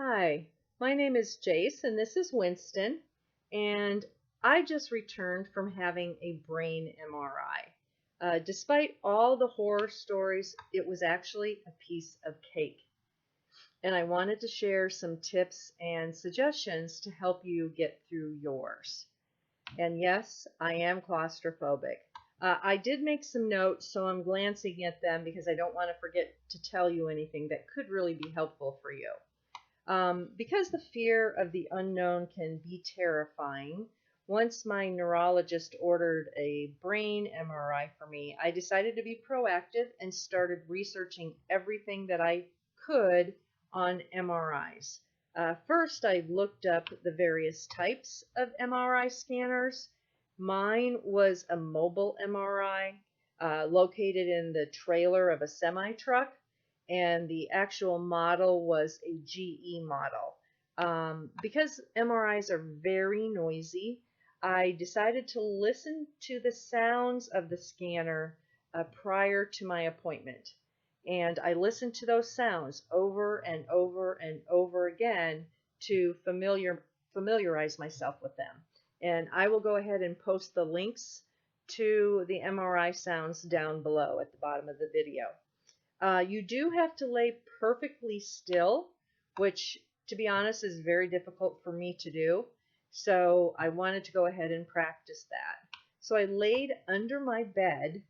Hi, my name is Jace and this is Winston, and I just returned from having a brain MRI. Despite all the horror stories, it was actually a piece of cake, and I wanted to share some tips and suggestions to help you get through yours. And yes, I am claustrophobic. I did make some notes, so I'm glancing at them because I don't want to forget to tell you anything that could really be helpful for you. Because the fear of the unknown can be terrifying, once my neurologist ordered a brain MRI for me, I decided to be proactive and started researching everything that I could on MRIs. First, I looked up the various types of MRI scanners. Mine was a mobile MRI located in the trailer of a semi truck, and the actual model was a GE model. Because MRIs are very noisy, I decided to listen to the sounds of the scanner prior to my appointment. And I listened to those sounds over and over and over again to familiarize myself with them. And I will go ahead and post the links to the MRI sounds down below at the bottom of the video. You do have to lay perfectly still, which, to be honest, is very difficult for me to do. So I wanted to go ahead and practice that. So I laid under my bed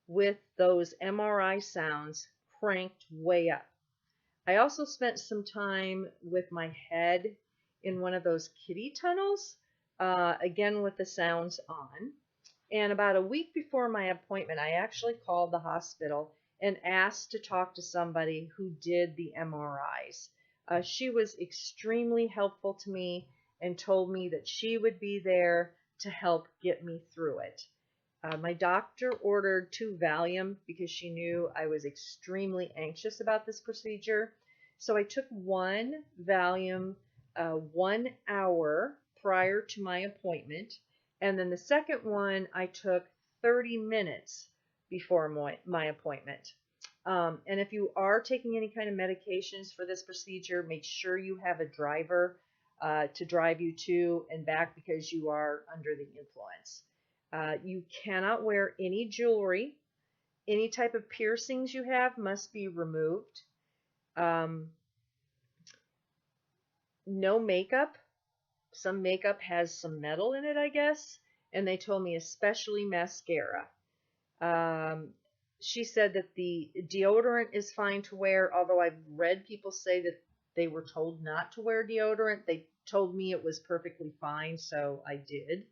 with those MRI sounds cranked way up. I also spent some time with my head in one of those kiddie tunnels, again with the sounds on. And about a week before my appointment, I actually called the hospital and asked to talk to somebody who did the MRIs. She was extremely helpful to me and told me that she would be there to help get me through it. My doctor ordered 2 Valium because she knew I was extremely anxious about this procedure. So I took 1 Valium 1 hour prior to my appointment. And then the second one I took 30 minutes before my appointment. And if you are taking any kind of medications for this procedure, make sure you have a driver to drive you to and back because you are under the influence. You cannot wear any jewelry. Any type of piercings you have must be removed. No makeup. Some makeup has some metal in it, I guess, and they told me especially mascara. She said that the deodorant is fine to wear, although I've read people say that they were told not to wear deodorant. They told me it was perfectly fine, so I did.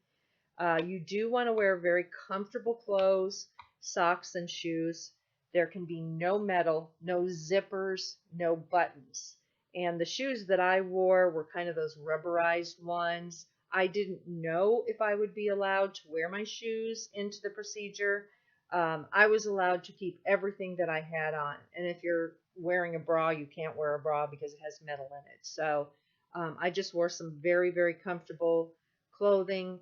You do want to wear very comfortable clothes, socks, and shoes. There can be no metal, no zippers, no buttons. And the shoes that I wore were kind of those rubberized ones. I didn't know if I would be allowed to wear my shoes into the procedure. I was allowed to keep everything that I had on. And if you're wearing a bra, you can't wear a bra because it has metal in it. So I just wore some very, very comfortable clothing,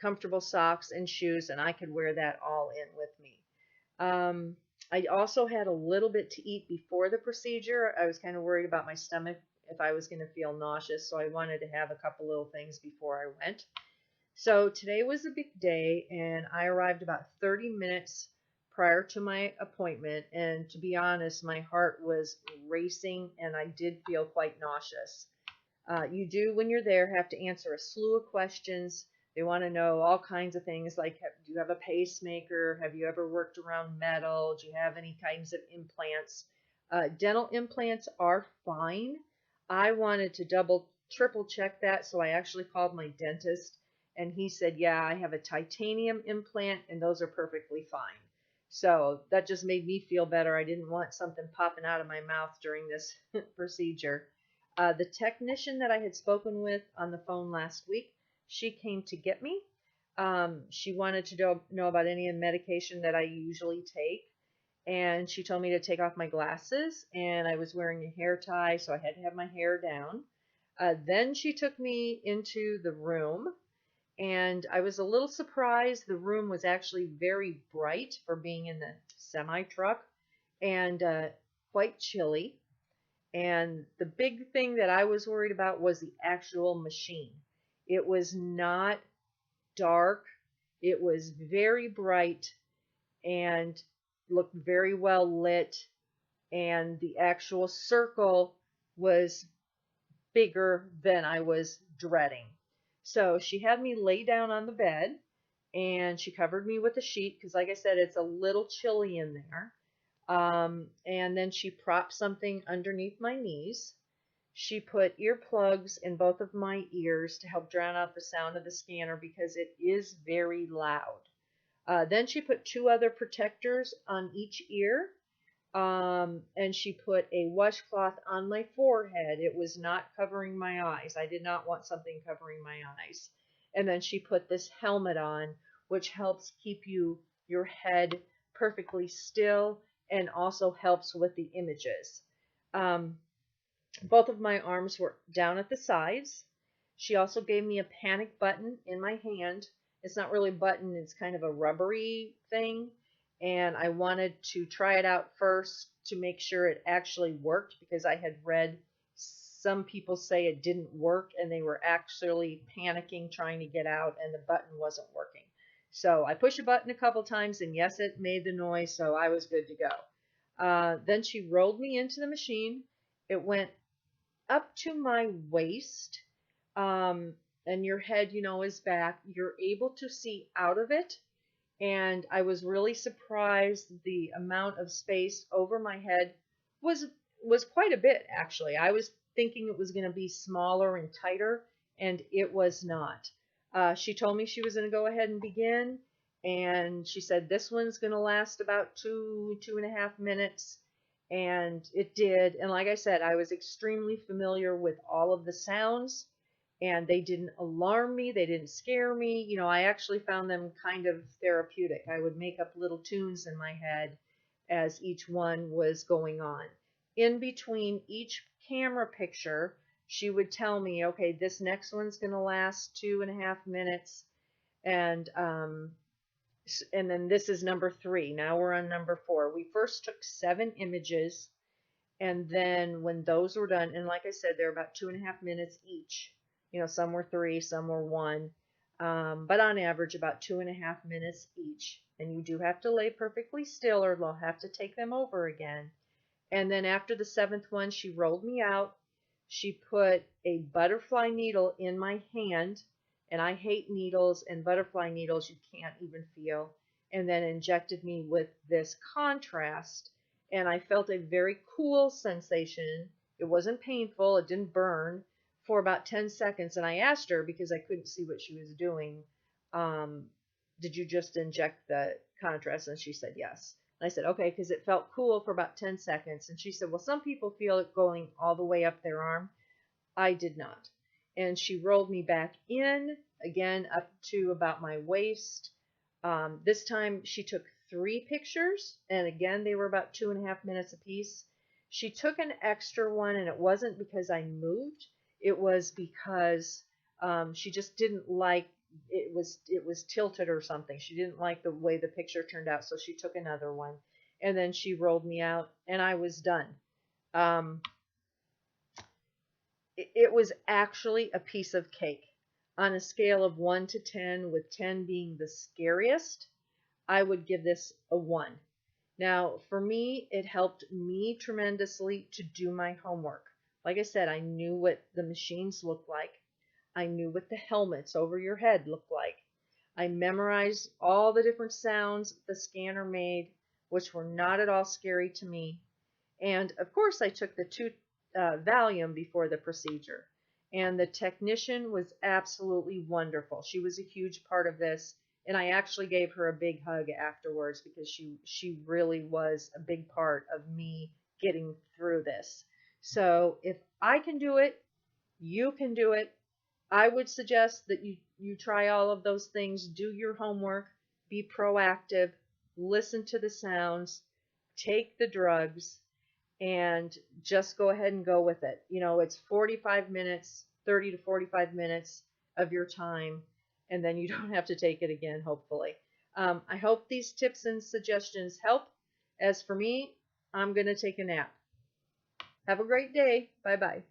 comfortable socks and shoes, and I could wear that all in with me. I also had a little bit to eat before the procedure. I was kind of worried about my stomach if I was going to feel nauseous, so I wanted to have a couple little things before I went. So today was a big day, and I arrived about 30 minutes prior to my appointment, and to be honest, my heart was racing and I did feel quite nauseous. You do, when you're there, have to answer a slew of questions. They want to know all kinds of things like, do you have a pacemaker? Have you ever worked around metal? Do you have any kinds of implants? Dental implants are fine. I wanted to double, triple check that, so I actually called my dentist, and he said, yeah, I have a titanium implant, and those are perfectly fine. So that just made me feel better. I didn't want something popping out of my mouth during this procedure. The technician that I had spoken with on the phone last week, she came to get me. She wanted to know about any medication that I usually take, and she told me to take off my glasses, and I was wearing a hair tie, so I had to have my hair down. Then she took me into the room, and I was a little surprised. The room was actually very bright for being in the semi-truck and quite chilly. And the big thing that I was worried about was the actual machine. It was not dark, it was very bright and looked very well lit, and the actual circle was bigger than I was dreading. So she had me lay down on the bed and she covered me with a sheet because, like I said, it's a little chilly in there. And then she propped something underneath my knees. She put earplugs in both of my ears to help drown out the sound of the scanner because it is very loud. Then she put two other protectors on each ear, and she put a washcloth on my forehead. It was not covering my eyes. I did not want something covering my eyes. And then she put this helmet on, which helps keep your head perfectly still and also helps with the images. Um, Both of my arms were down at the sides. She also gave me a panic button in my hand. It's not really a button, it's kind of a rubbery thing. And I wanted to try it out first to make sure it actually worked because I had read some people say it didn't work and they were actually panicking trying to get out and the button wasn't working. So I pushed a button a couple times and yes, it made the noise, so I was good to go. Then she rolled me into the machine. It went up to my waist, um, and your head, is back. You're able to see out of it, and I was really surprised the amount of space over my head was was quite a bit actually. I was thinking it was going to be smaller and tighter, and it was not. She told me she was going to go ahead and begin, and she said this one's going to last about 2.5 minutes, and it did. And like I said, I was extremely familiar with all of the sounds and they didn't alarm me, they didn't scare me. I actually found them kind of therapeutic. I would make up little tunes in my head as each one was going on. In between each camera picture, she would tell me, okay, this next one's going to last 2.5 minutes, and and then this is number 3. Now we're on number 4. We first took 7 images, and then when those were done, and like I said, they're about 2.5 minutes each. Some were 3, some were 1, but on average about 2.5 minutes each. And you do have to lay perfectly still, or they'll have to take them over again. And then after the 7th one, she rolled me out. She put a butterfly needle in my hand, and I hate needles, and butterfly needles you can't even feel. And then injected me with this contrast, and I felt a very cool sensation. It wasn't painful, it didn't burn for about 10 seconds. And I asked her because I couldn't see what she was doing, did you just inject the contrast? And she said yes. And I said, okay, because it felt cool for about 10 seconds. And she said, well, some people feel it going all the way up their arm. I did not. And she rolled me back in, again, up to about my waist. This time she took 3 pictures, and again, they were about 2.5 minutes apiece. She took an extra one, and it wasn't because I moved. It was because she just didn't like it was tilted or something. She didn't like the way the picture turned out, so she took another one. And then she rolled me out, and I was done. It was actually a piece of cake. On a scale of 1 to 10, with 10 being the scariest, I would give this a 1. Now, for me, it helped me tremendously to do my homework. Like I said, I knew what the machines looked like. I knew what the helmets over your head looked like. I memorized all the different sounds the scanner made, which were not at all scary to me. And of course, I took the 2 Valium before the procedure. And the technician was absolutely wonderful. She was a huge part of this. And I actually gave her a big hug afterwards because she really was a big part of me getting through this. So if I can do it, you can do it. I would suggest that you try all of those things, do your homework, be proactive, listen to the sounds, take the drugs, and just go ahead and go with it. It's 45 minutes, 30 to 45 minutes of your time, and then you don't have to take it again, hopefully. I hope these tips and suggestions help. As for me, I'm going to take a nap. Have a great day. Bye bye.